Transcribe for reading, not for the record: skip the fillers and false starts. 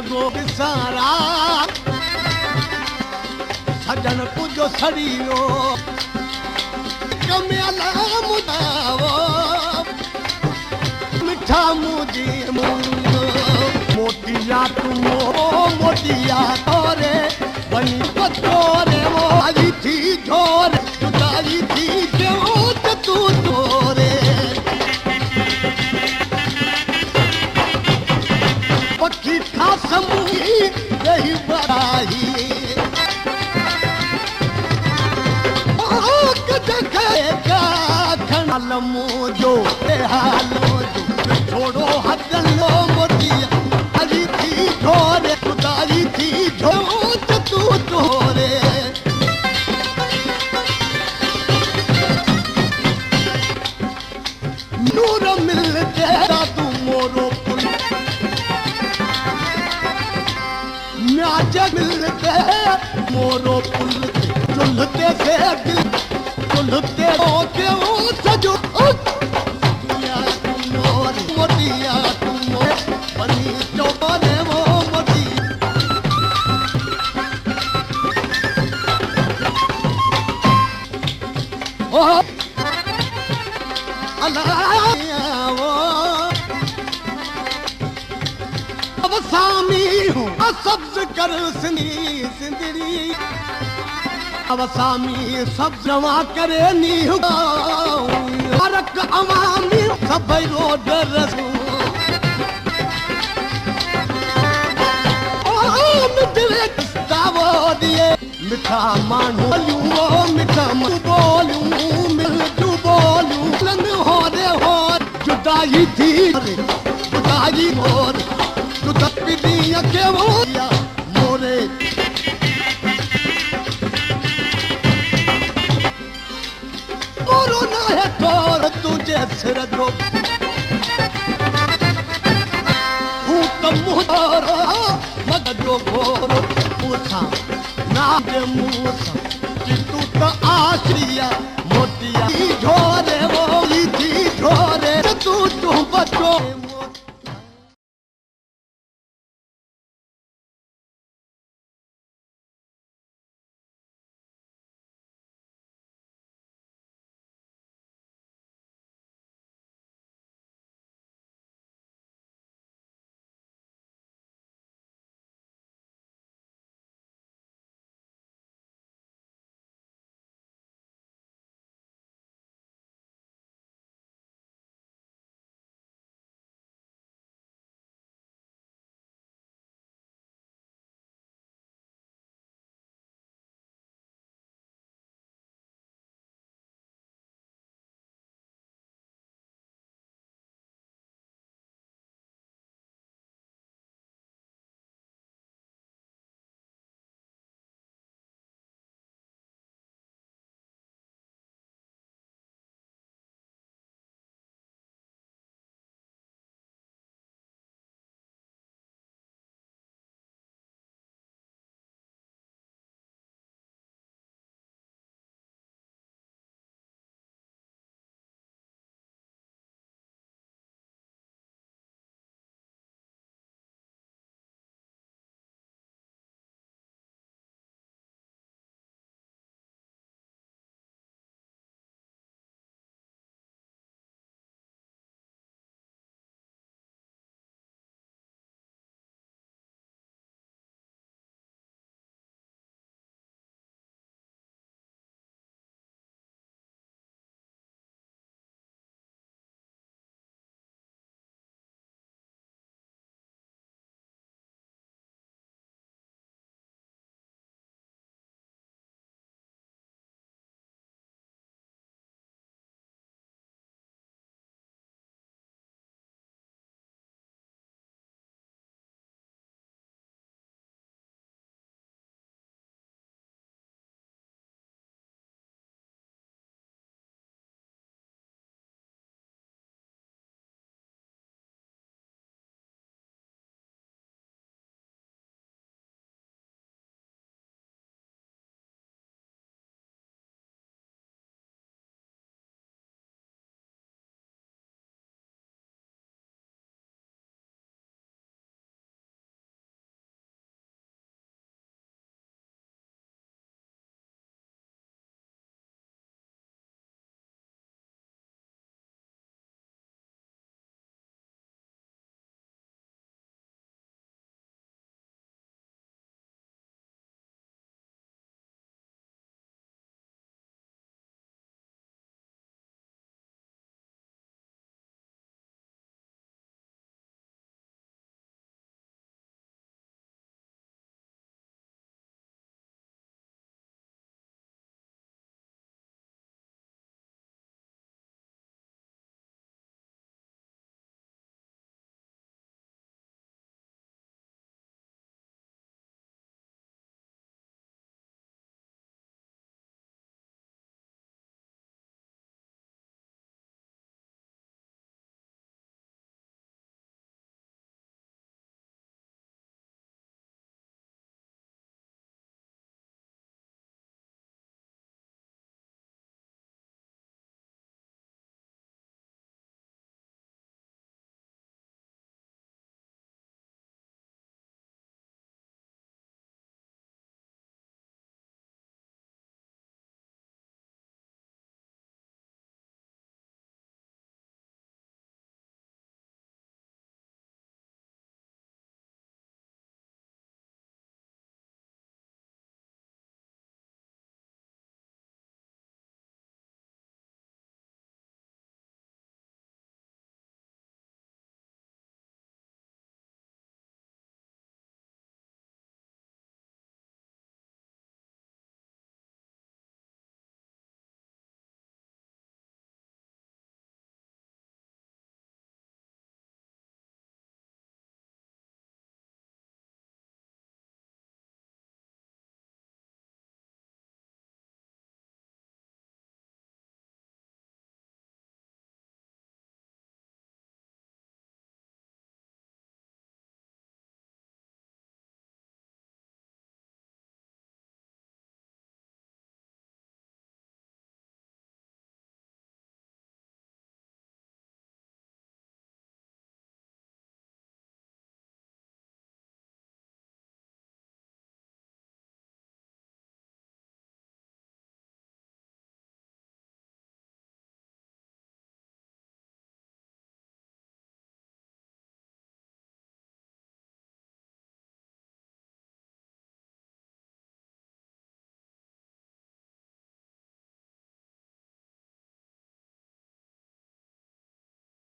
लॻो विसारा सजन तुंहिंजो शरीरो कमियल मुदावो मिठा मुंहिंजी मोटिया तूं मोटिया तोरे वञी पतोरे वो आई थी झोरे जुदाई थी क्यों त तूं तोरे पखी था समूही रही बड़ाई खनलमो जो हालो जो छोड़ो हदलो मोतिया हरी थी झोरे खुदाई थी झो तू तोरे नूर मिलते तू मोरो पुल म्याज मिलते मोरो पुल चुलते से दिल चुलते हो क्यों सजो मोतिया तुम बनी चौबने वो मोती ओ अब सामी हूँ सब्ज कर सिंदरी अब सामी सब जमा करे नी हरक अवामी सब रोड रसू ओ मिठे किस्तावो दिए मिठा मानू मिठा बोलूं मिल जू बोलूं लन हो रे हो जुदाई थी जुदाई मोर जुदा पीदी के वो मोरे तुझे सिर दो मुहरो मगजो घोरो पूछा नाम मूसा कि तू तो आश्रिया मोटिया झोरे वो थी झोरे तू बचो